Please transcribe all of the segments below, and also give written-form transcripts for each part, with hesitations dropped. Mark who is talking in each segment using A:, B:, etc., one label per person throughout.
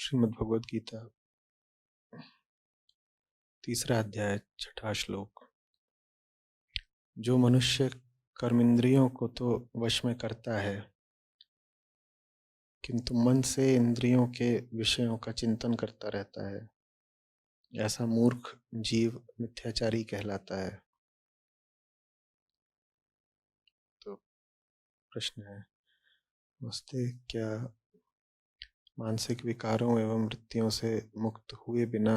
A: श्रीमद् भगवद गीता, तीसरा अध्याय, छठा श्लोक। जो मनुष्य कर्मेंद्रियों को तो वश में करता है, किंतु मन से इंद्रियों के विषयों का चिंतन करता रहता है, ऐसा मूर्ख जीव मिथ्याचारी कहलाता है। तो प्रश्न है, नमस्ते, क्या मानसिक विकारों एवं वृत्तियों से मुक्त हुए बिना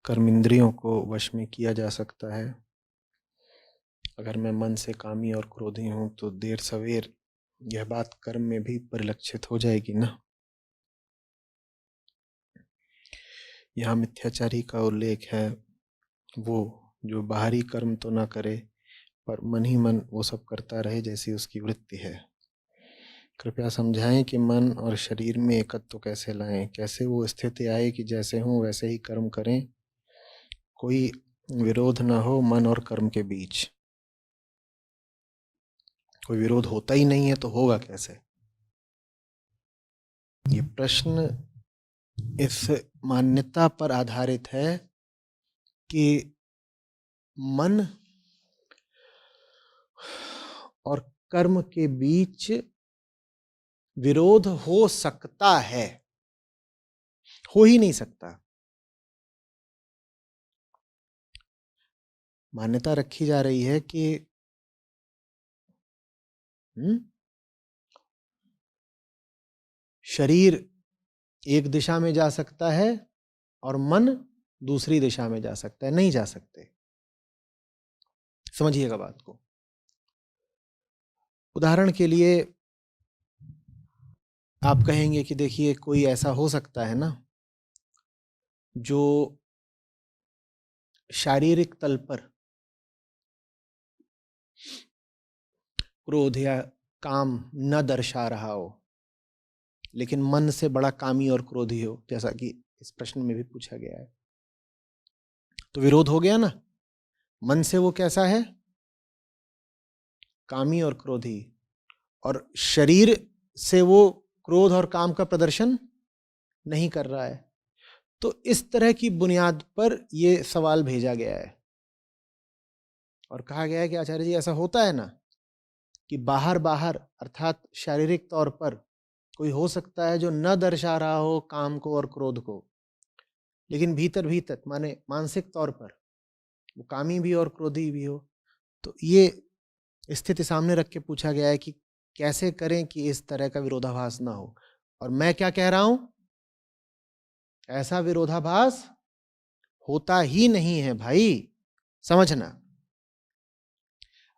A: कर्मेंद्रियों को वश में किया जा सकता है? अगर मैं मन से कामी और क्रोधी हूं तो देर सवेर यह बात कर्म में भी परिलक्षित हो जाएगी ना। यहाँ मिथ्याचारी का उल्लेख है, वो जो बाहरी कर्म तो ना करे पर मन ही मन वो सब करता रहे जैसी उसकी वृत्ति है। कृपया समझाएं कि मन और शरीर में एकत्व कैसे लाएं, कैसे वो स्थिति आए कि जैसे हूं वैसे ही कर्म करें, कोई विरोध ना हो मन और कर्म के बीच। कोई विरोध होता ही नहीं है तो होगा कैसे? ये प्रश्न इस मान्यता पर आधारित है कि मन और कर्म के बीच विरोध हो सकता है, हो ही नहीं सकता। मान्यता रखी जा रही है कि शरीर एक दिशा में जा सकता है और मन दूसरी दिशा में जा सकता है। नहीं जा सकते। समझिएगा बात को। उदाहरण के लिए आप कहेंगे कि देखिए, कोई ऐसा हो सकता है ना जो शारीरिक तल पर क्रोध या काम न दर्शा रहा हो, लेकिन मन से बड़ा कामी और क्रोधी हो, जैसा कि इस प्रश्न में भी पूछा गया है। तो विरोध हो गया ना। मन से वो कैसा है? कामी और क्रोधी, और शरीर से वो क्रोध और काम का प्रदर्शन नहीं कर रहा है। तो इस तरह की बुनियाद पर यह सवाल भेजा गया है और कहा गया है कि आचार्य जी, ऐसा होता है ना कि बाहर बाहर अर्थात शारीरिक तौर पर कोई हो सकता है जो न दर्शा रहा हो काम को और क्रोध को, लेकिन भीतर भीतर माने मानसिक तौर पर वो कामी भी और क्रोधी भी हो। तो ये स्थिति सामने रख के पूछा गया है कि कैसे करें कि इस तरह का विरोधाभास ना हो। और मैं क्या कह रहा हूं, ऐसा विरोधाभास होता ही नहीं है भाई, समझना।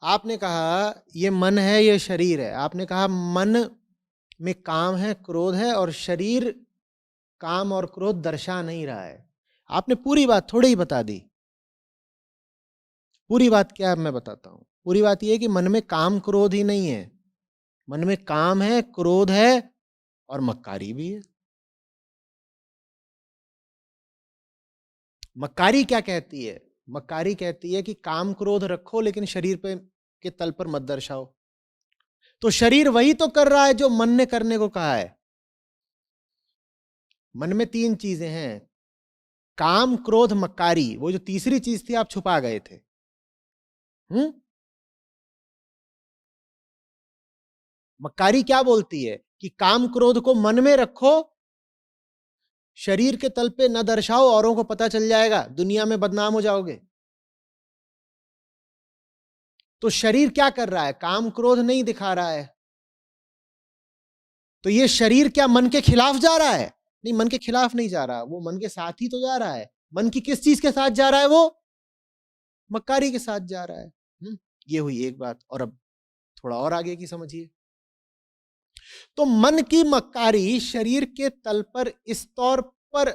A: आपने कहा ये मन है, ये शरीर है। आपने कहा मन में काम है, क्रोध है, और शरीर काम और क्रोध दर्शा नहीं रहा है। आपने पूरी बात थोड़ी ही बता दी। पूरी बात क्या है मैं बताता हूं। पूरी बात यह है कि मन में काम क्रोध ही नहीं है, मन में काम है, क्रोध है और मक्कारी भी है। मक्कारी क्या कहती है? मक्कारी कहती है कि काम क्रोध रखो लेकिन शरीर पे के तल पर मत दर्शाओ। तो शरीर वही तो कर रहा है जो मन ने करने को कहा है। मन में तीन चीजें हैं, काम क्रोध मक्कारी। वो जो तीसरी चीज थी आप छुपा गए थे। मक्कारी क्या बोलती है कि काम क्रोध को मन में रखो, शरीर के तल पे न दर्शाओ, औरों को पता चल जाएगा, दुनिया में बदनाम हो जाओगे। तो शरीर क्या कर रहा है? काम क्रोध नहीं दिखा रहा है। तो ये शरीर क्या मन के खिलाफ जा रहा है? नहीं, मन के खिलाफ नहीं जा रहा, वो मन के साथ ही तो जा रहा है। मन की किस चीज के साथ जा रहा है? वो मक्कारी के साथ जा रहा है। ये हुई एक बात। और अब थोड़ा और आगे की समझिए। तो मन की मक्कारी शरीर के तल पर इस तौर पर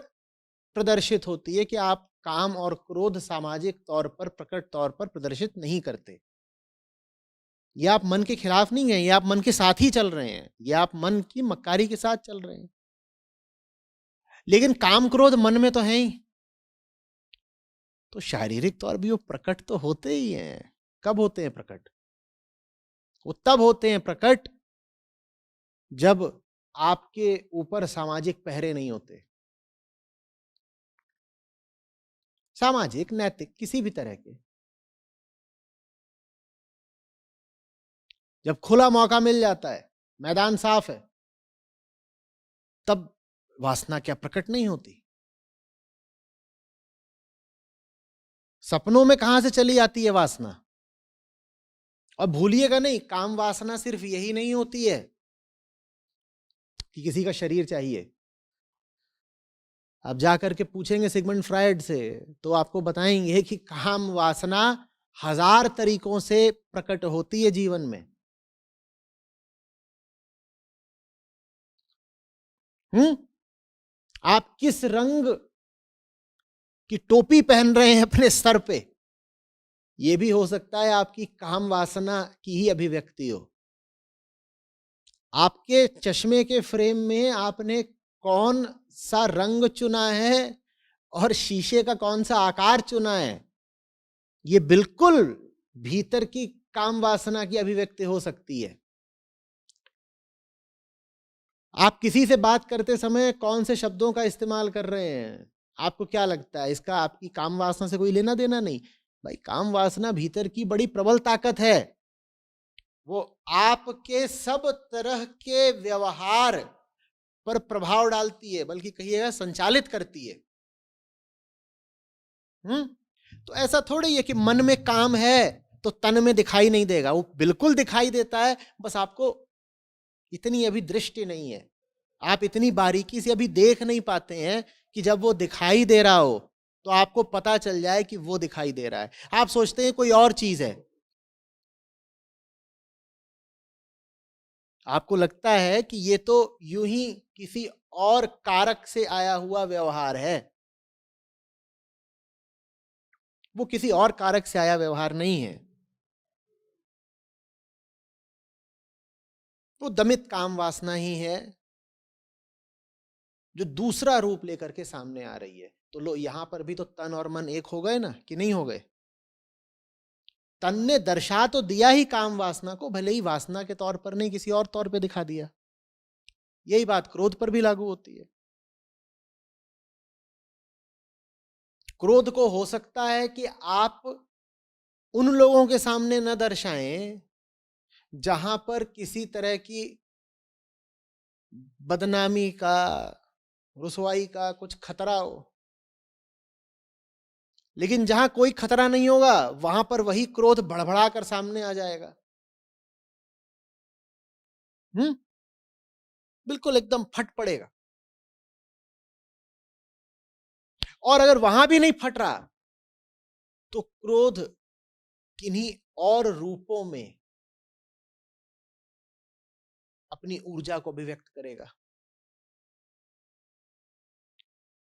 A: प्रदर्शित होती है कि आप काम और क्रोध सामाजिक तौर पर, प्रकट तौर पर प्रदर्शित नहीं करते। ये आप मन के खिलाफ नहीं है, ये आप मन के साथ ही चल रहे हैं, ये आप मन की मक्कारी के साथ चल रहे हैं। लेकिन काम क्रोध मन में तो है ही। तो शारीरिक तौर भी वो प्रकट तो होते ही हैं। कब होते हैं प्रकट? वो तब होते हैं प्रकट जब आपके ऊपर सामाजिक पहरे नहीं होते। सामाजिक, नैतिक, किसी भी तरह के। जब खुला मौका मिल जाता है, मैदान साफ है, तब वासना क्या प्रकट नहीं होती? सपनों में कहां से चली आती है वासना? और भूलिएगा नहीं, काम वासना सिर्फ यही नहीं होती है कि किसी का शरीर चाहिए। आप जाकर के पूछेंगे सिगमंड फ्रायड से तो आपको बताएंगे कि काम वासना 1000 तरीकों से प्रकट होती है जीवन में। आप किस रंग की टोपी पहन रहे हैं अपने सर पे, यह भी हो सकता है आपकी काम वासना की ही अभिव्यक्ति हो। आपके चश्मे के फ्रेम में आपने कौन सा रंग चुना है और शीशे का कौन सा आकार चुना है, यह बिल्कुल भीतर की काम वासना की अभिव्यक्ति हो सकती है। आप किसी से बात करते समय कौन से शब्दों का इस्तेमाल कर रहे हैं, आपको क्या लगता है इसका आपकी काम वासना से कोई लेना देना नहीं? भाई, काम वासना भीतर की बड़ी प्रबल ताकत है, वो आपके सब तरह के व्यवहार पर प्रभाव डालती है, बल्कि कहिएगा संचालित करती है। तो ऐसा थोड़ी है कि मन में काम है तो तन में दिखाई नहीं देगा, वो बिल्कुल दिखाई देता है, बस आपको इतनी अभी दृष्टि नहीं है, आप इतनी बारीकी से अभी देख नहीं पाते हैं कि जब वो दिखाई दे रहा हो तो आपको पता चल जाए कि वो दिखाई दे रहा है। आप सोचते हैं कोई और चीज है, आपको लगता है कि ये तो यूं ही किसी और कारक से आया हुआ व्यवहार है। वो किसी और कारक से आया व्यवहार नहीं है, वो दमित काम वासना ही है जो दूसरा रूप लेकर के सामने आ रही है। तो लो, यहां पर भी तो तन और मन एक हो गए ना, कि नहीं हो गए? तन ने दर्शा तो दिया ही काम वासना को, भले ही वासना के तौर पर नहीं, किसी और तौर पे दिखा दिया। यही बात क्रोध पर भी लागू होती है। क्रोध को हो सकता है कि आप उन लोगों के सामने न दर्शाएं जहां पर किसी तरह की बदनामी का, रुसवाई का कुछ खतरा हो, लेकिन जहां कोई खतरा नहीं होगा वहां पर वही क्रोध भड़बड़ा कर सामने आ जाएगा। बिल्कुल एकदम फट पड़ेगा। और अगर वहां भी नहीं फट रहा तो क्रोध किन्हीं और रूपों में अपनी ऊर्जा को अभिव्यक्त करेगा।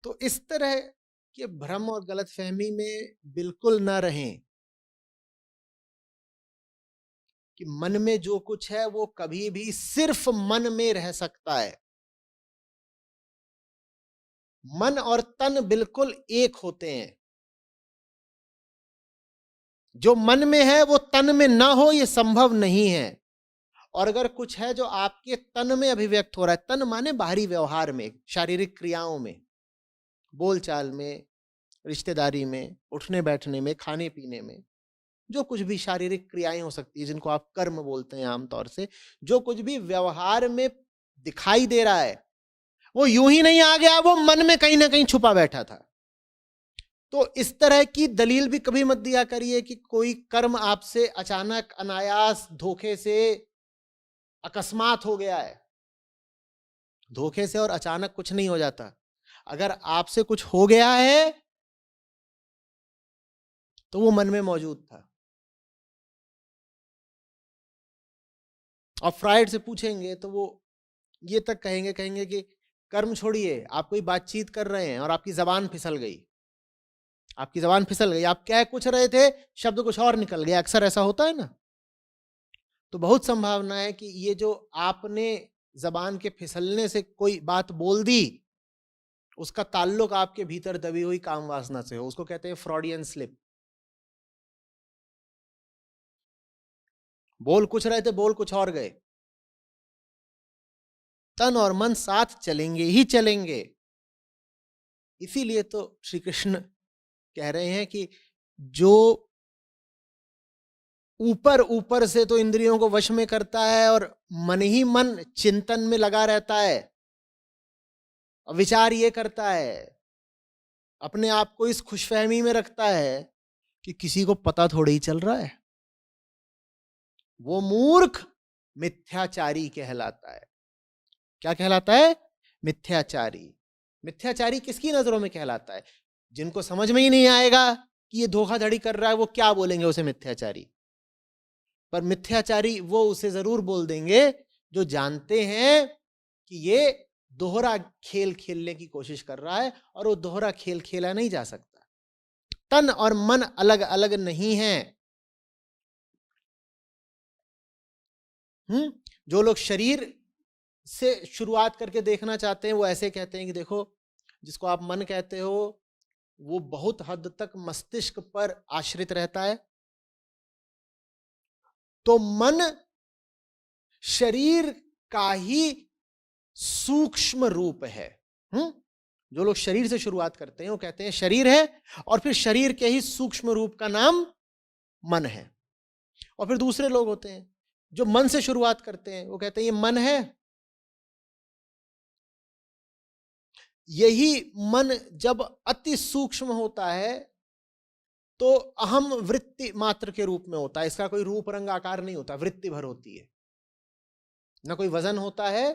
A: तो इस तरह के भ्रम और गलतफहमी में बिल्कुल ना रहें कि मन में जो कुछ है वो कभी भी सिर्फ मन में रह सकता है। मन और तन बिल्कुल एक होते हैं। जो मन में है वो तन में ना हो, यह संभव नहीं है। और अगर कुछ है जो आपके तन में अभिव्यक्त हो रहा है, तन माने बाहरी व्यवहार में, शारीरिक क्रियाओं में, बोलचाल में, रिश्तेदारी में, उठने बैठने में, खाने पीने में, जो कुछ भी शारीरिक क्रियाएं हो सकती है जिनको आप कर्म बोलते हैं आमतौर से, जो कुछ भी व्यवहार में दिखाई दे रहा है वो यूं ही नहीं आ गया, वो मन में कहीं ना कहीं छुपा बैठा था। तो इस तरह की दलील भी कभी मत दिया करिए कि कोई कर्म आपसे अचानक, अनायास, धोखे से, अकस्मात हो गया है। धोखे से और अचानक कुछ नहीं हो जाता। अगर आपसे कुछ हो गया है तो वो मन में मौजूद था। और फ्रायड से पूछेंगे तो वो ये तक कहेंगे कि कर्म छोड़िए, आप कोई बातचीत कर रहे हैं और आपकी जबान फिसल गई, आपकी जबान फिसल गई, आप कह कुछ रहे थे, शब्द कुछ और निकल गया। अक्सर ऐसा होता है ना। तो बहुत संभावना है कि ये जो आपने जबान के फिसलने से कोई बात बोल दी, उसका ताल्लुक आपके भीतर दबी हुई काम वासना से हो। उसको कहते हैं फ्रॉडियन स्लिप। बोल कुछ रहे थे, बोल कुछ और गए। तन और मन साथ चलेंगे ही चलेंगे। इसीलिए तो श्री कृष्ण कह रहे हैं कि जो ऊपर ऊपर से तो इंद्रियों को वश में करता है और मन ही मन चिंतन में लगा रहता है, विचार ये करता है, अपने आप को इस खुशफहमी में रखता है कि किसी को पता थोड़ा ही चल रहा है, वो मूर्ख मिथ्याचारी कहलाता है। क्या कहलाता है? मिथ्याचारी। मिथ्याचारी किसकी नजरों में कहलाता है? जिनको समझ में ही नहीं आएगा कि ये धोखाधड़ी कर रहा है, वो क्या बोलेंगे उसे मिथ्याचारी। पर मिथ्याचारी वो उसे जरूर बोल देंगे जो जानते हैं कि ये दोहरा खेल खेलने की कोशिश कर रहा है और वो दोहरा खेल खेला नहीं जा सकता। तन और मन अलग अलग नहीं है। जो लोग शरीर से शुरुआत करके देखना चाहते हैं वो ऐसे कहते हैं कि देखो, जिसको आप मन कहते हो वो बहुत हद तक मस्तिष्क पर आश्रित रहता है। तो मन शरीर का ही सूक्ष्म रूप है। जो लोग शरीर से शुरुआत करते हैं वो कहते हैं शरीर है, और फिर शरीर के ही सूक्ष्म रूप का नाम मन है। और फिर दूसरे लोग होते हैं जो मन से शुरुआत करते हैं, वो कहते हैं ये मन है। यही मन जब अति सूक्ष्म होता है तो अहम वृत्ति मात्र के रूप में होता है। इसका कोई रूप रंग आकार नहीं होता, वृत्ति भर होती है, ना कोई वजन होता है,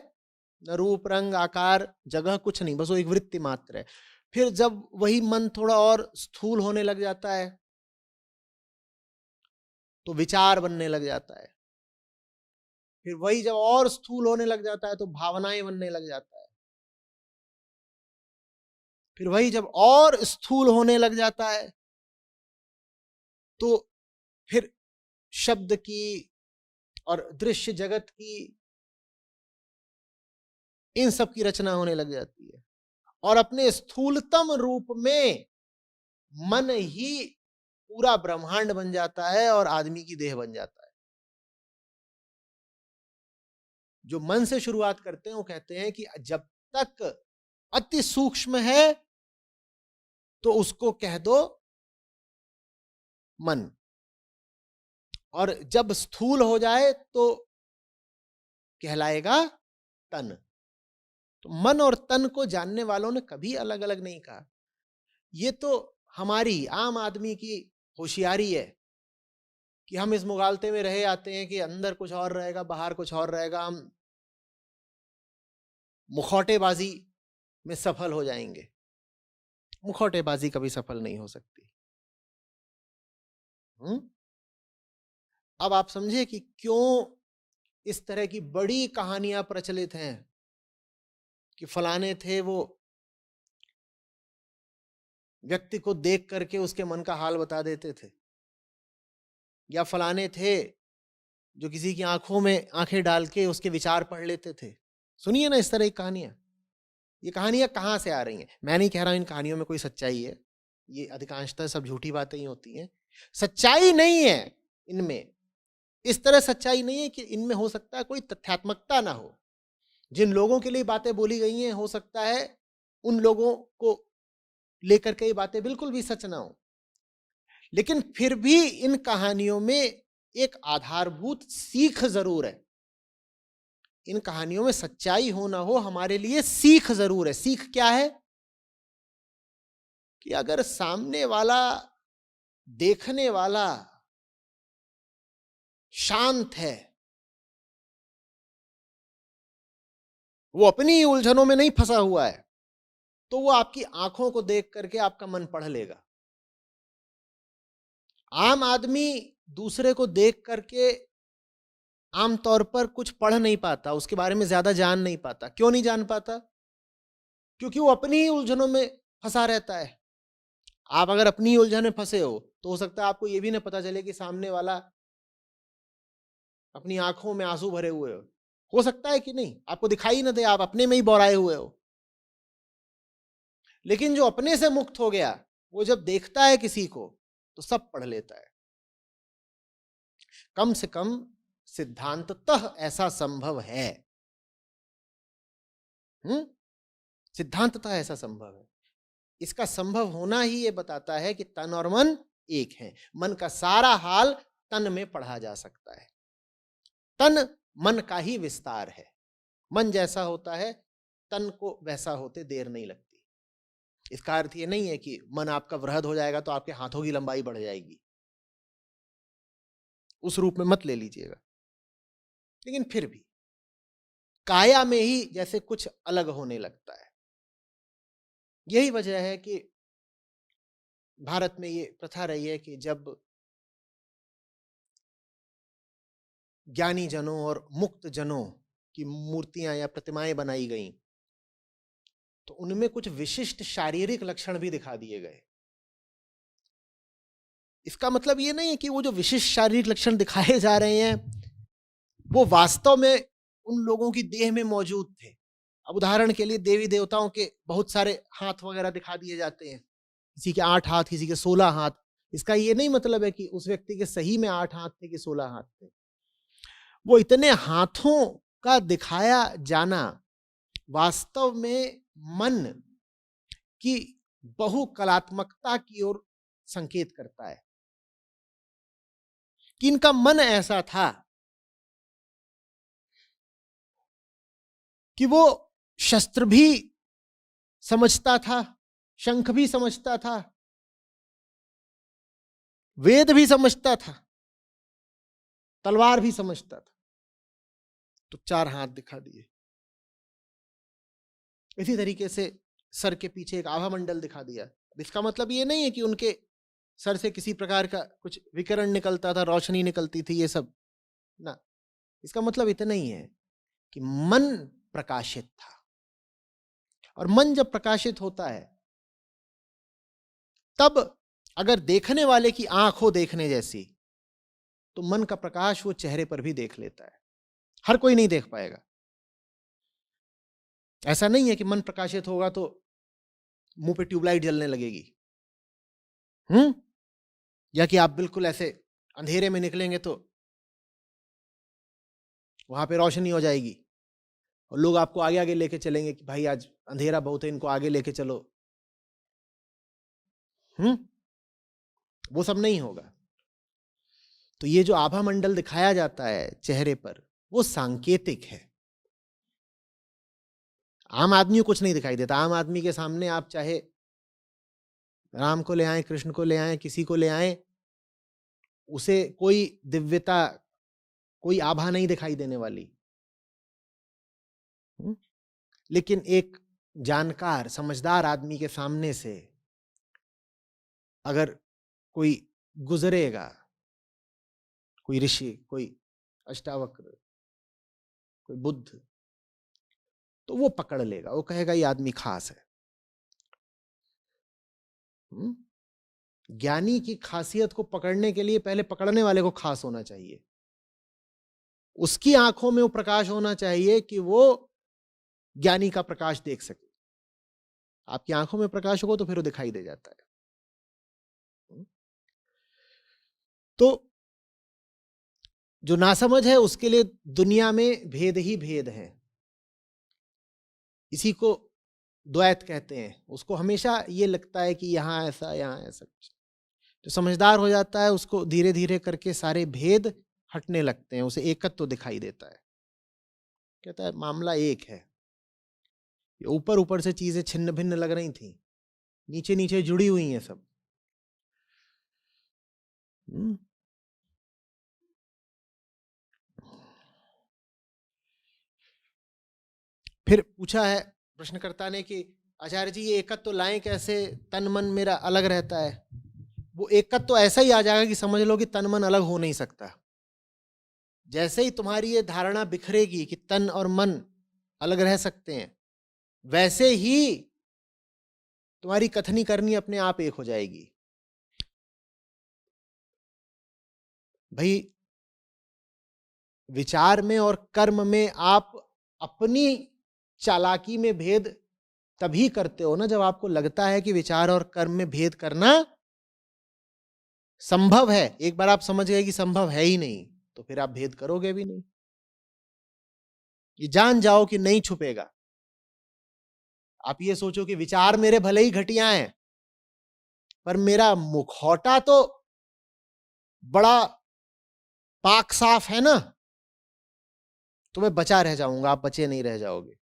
A: न रूप रंग आकार जगह, कुछ नहीं, बस वो एक वृत्ति मात्र है। फिर जब वही मन थोड़ा और स्थूल होने लग जाता है तो विचार बनने लग जाता है। फिर वही जब और स्थूल होने लग जाता है तो भावनाएं बनने लग जाता है। फिर वही जब और स्थूल होने लग जाता है तो फिर शब्द की और दृश्य जगत की, इन सब की रचना होने लग जाती है। और अपने स्थूलतम रूप में मन ही पूरा ब्रह्मांड बन जाता है और आदमी की देह बन जाता है। जो मन से शुरुआत करते हैं वो कहते हैं कि जब तक अति सूक्ष्म है तो उसको कह दो मन, और जब स्थूल हो जाए तो कहलाएगा तन। तो मन और तन को जानने वालों ने कभी अलग अलग नहीं कहा। ये तो हमारी आम आदमी की होशियारी है कि हम इस मुगालते में रहे आते हैं कि अंदर कुछ और रहेगा, बाहर कुछ और रहेगा, हम मुखौटेबाजी में सफल हो जाएंगे। मुखौटेबाजी कभी सफल नहीं हो सकती। अब आप समझे कि क्यों इस तरह की बड़ी कहानियां प्रचलित हैं कि फलाने थे वो व्यक्ति को देख करके उसके मन का हाल बता देते थे, या फलाने थे जो किसी की आंखों में आंखें डाल के उसके विचार पढ़ लेते थे। सुनिए ना इस तरह की कहानियां। ये कहानियां कहां से आ रही हैं? मैं नहीं कह रहा हूं इन कहानियों में कोई सच्चाई है, ये अधिकांशतः सब झूठी बातें ही होती हैं। सच्चाई नहीं है इनमें, इस तरह सच्चाई नहीं है कि इनमें हो सकता है कोई तथ्यात्मकता ना हो। जिन लोगों के लिए बातें बोली गई हैं हो सकता है उन लोगों को लेकर के ये बातें बिल्कुल भी सच ना हो, लेकिन फिर भी इन कहानियों में एक आधारभूत सीख जरूर है। इन कहानियों में सच्चाई हो ना हो, हमारे लिए सीख जरूर है। सीख क्या है? कि अगर सामने वाला, देखने वाला शांत है, वो अपनी उलझनों में नहीं फंसा हुआ है, तो वो आपकी आंखों को देख करके आपका मन पढ़ लेगा। आम आदमी दूसरे को देख करके आमतौर पर कुछ पढ़ नहीं पाता, उसके बारे में ज्यादा जान नहीं पाता। क्यों नहीं जान पाता? क्योंकि वो अपनी ही उलझनों में फंसा रहता है। आप अगर अपनी उलझन में फंसे हो सकता है आपको ये भी ना पता चले कि सामने वाला अपनी आंखों में आंसू भरे हुए हो सकता है कि नहीं, आपको दिखाई ना दे, आप अपने में ही बौराए हुए हो। लेकिन जो अपने से मुक्त हो गया, वो जब देखता है किसी को तो सब पढ़ लेता है। कम से कम सिद्धांततः ऐसा संभव है। सिद्धांततः ऐसा संभव है। इसका संभव होना ही ये बताता है कि तन और मन एक है। मन का सारा हाल तन में पढ़ा जा सकता है। तन मन का ही विस्तार है। मन जैसा होता है तन को वैसा होते देर नहीं लगती। इसका अर्थ ये नहीं है कि मन आपका वृहद हो जाएगा तो आपके हाथों की लंबाई बढ़ जाएगी, उस रूप में मत ले लीजिएगा। लेकिन फिर भी काया में ही जैसे कुछ अलग होने लगता है। यही वजह है कि भारत में ये प्रथा रही है कि जब ज्ञानी जनों और मुक्त जनों की मूर्तियां या प्रतिमाएं बनाई गईं तो उनमें कुछ विशिष्ट शारीरिक लक्षण भी दिखा दिए गए। इसका मतलब ये नहीं है कि वो जो विशिष्ट शारीरिक लक्षण दिखाए जा रहे हैं वो वास्तव में उन लोगों की देह में मौजूद थे। अब उदाहरण के लिए देवी देवताओं के बहुत सारे हाथ वगैरह दिखा दिए जाते हैं, किसी के 8 हाथ, किसी के 16 हाथ। इसका ये नहीं मतलब है कि उस व्यक्ति के सही में 8 हाथ थे कि 16 हाथ थे। वो इतने हाथों का दिखाया जाना वास्तव में मन की बहुकलात्मकता की ओर संकेत करता है कि इनका मन ऐसा था कि वो शस्त्र भी समझता था, शंख भी समझता था, वेद भी समझता था, तलवार भी समझता था। तो 4 हाथ दिखा दिए। इसी तरीके से सर के पीछे एक आभा मंडल दिखा दिया। इसका मतलब ये नहीं है कि उनके सर से किसी प्रकार का कुछ विकिरण निकलता था, रोशनी निकलती थी, ये सब ना। इसका मतलब इतना ही है कि मन प्रकाशित था। और मन जब प्रकाशित होता है तब अगर देखने वाले की आंख हो देखने जैसी तो मन का प्रकाश वो चेहरे पर भी देख लेता है। हर कोई नहीं देख पाएगा। ऐसा नहीं है कि मन प्रकाशित होगा तो मुंह पे ट्यूबलाइट जलने लगेगी, या कि आप बिल्कुल ऐसे अंधेरे में निकलेंगे तो वहां पे रोशनी हो जाएगी और लोग आपको आगे आगे लेके चलेंगे कि भाई आज अंधेरा बहुत है, इनको आगे लेके चलो। वो सब नहीं होगा। तो ये जो आभा मंडल दिखाया जाता है चेहरे पर वो सांकेतिक है। आम आदमी को कुछ नहीं दिखाई देता। आम आदमी के सामने आप चाहे राम को ले आए, कृष्ण को ले आए, किसी को ले आए, उसे कोई दिव्यता, कोई आभा नहीं दिखाई देने वाली। लेकिन एक जानकार समझदार आदमी के सामने से अगर कोई गुजरेगा, कोई ऋषि, कोई अष्टावक्र, कोई बुद्ध, तो वो पकड़ लेगा, वो कहेगा ये आदमी खास है। ज्ञानी की खासियत को पकड़ने के लिए पहले पकड़ने वाले को खास होना चाहिए। उसकी आंखों में वो प्रकाश होना चाहिए कि वो ज्ञानी का प्रकाश देख सके। आपकी आंखों में प्रकाश होगा तो फिर वो दिखाई दे जाता है। तो जो नासमझ है उसके लिए दुनिया में भेद ही भेद है। इसी को द्वैत कहते हैं। उसको हमेशा ये लगता है कि यहां ऐसा, यहां ऐसा। जो समझदार हो जाता है उसको धीरे धीरे करके सारे भेद हटने लगते हैं, उसे एकत्व तो दिखाई देता है। कहता है मामला एक है। ऊपर ऊपर से चीजें छिन्न भिन्न लग रही थी, नीचे नीचे जुड़ी हुई हैं सब। फिर पूछा है प्रश्नकर्ता ने कि आचार्य जी ये एकत्व तो लाएं कैसे, तन मन मेरा अलग रहता है। वो एकत्व तो ऐसा ही आ जाएगा कि समझ लो कि तन मन अलग हो नहीं सकता। जैसे ही तुम्हारी ये धारणा बिखरेगी कि तन और मन अलग रह सकते हैं, वैसे ही तुम्हारी कथनी करनी अपने आप एक हो जाएगी। भाई विचार में और कर्म में आप अपनी चालाकी में भेद तभी करते हो ना जब आपको लगता है कि विचार और कर्म में भेद करना संभव है। एक बार आप समझ गए कि संभव है ही नहीं तो फिर आप भेद करोगे भी नहीं। ये जान जाओ कि नहीं छुपेगा। आप ये सोचो कि विचार मेरे भले ही घटिया हैं, पर मेरा मुखौटा तो बड़ा पाक साफ है ना, तो मैं बचा रह जाऊंगा, आप बचे नहीं रह जाओगे।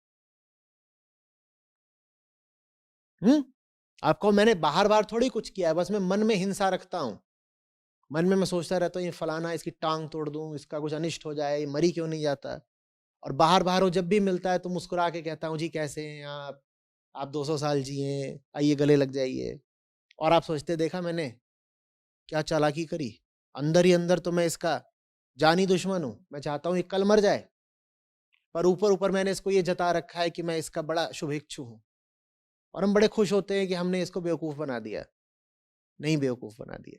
A: आपको मैंने बाहर बाहर थोड़ी कुछ किया है, बस मैं मन में हिंसा रखता हूं। मन में मैं सोचता रहता हूँ ये फलाना, इसकी टांग तोड़ दूं, इसका कुछ अनिष्ट हो जाए, ये मरी क्यों नहीं जाता। और बाहर बाहर वो जब भी मिलता है तो मुस्कुरा के कहता हूँ जी कैसे हैं आप 200 साल जिए, आइए गले लग जाइए। और आप सोचते देखा मैंने क्या चालाकी करी, अंदर ही अंदर तो मैं इसका जानी दुश्मन हूं, मैं चाहता हूं ये कल मर जाए, पर ऊपर ऊपर मैंने इसको ये जता रखा है कि मैं इसका बड़ा शुभेच्छु हूं। और हम बड़े खुश होते हैं कि हमने इसको बेवकूफ बना दिया। नहीं बेवकूफ बना दिया।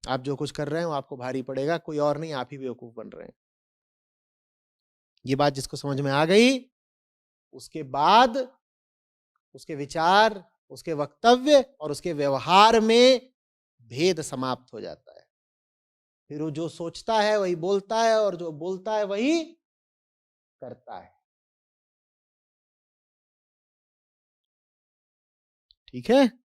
A: आप जो कुछ कर रहे हैं वो आपको भारी पड़ेगा, कोई और नहीं, आप ही बेवकूफ बन रहे हैं। ये बात जिसको समझ में आ गई, उसके बाद उसके विचार, उसके वक्तव्य और उसके व्यवहार में भेद समाप्त हो जाता है। फिर वो जो सोचता है वही बोलता है, और जो बोलता है वही करता है। ठीक है।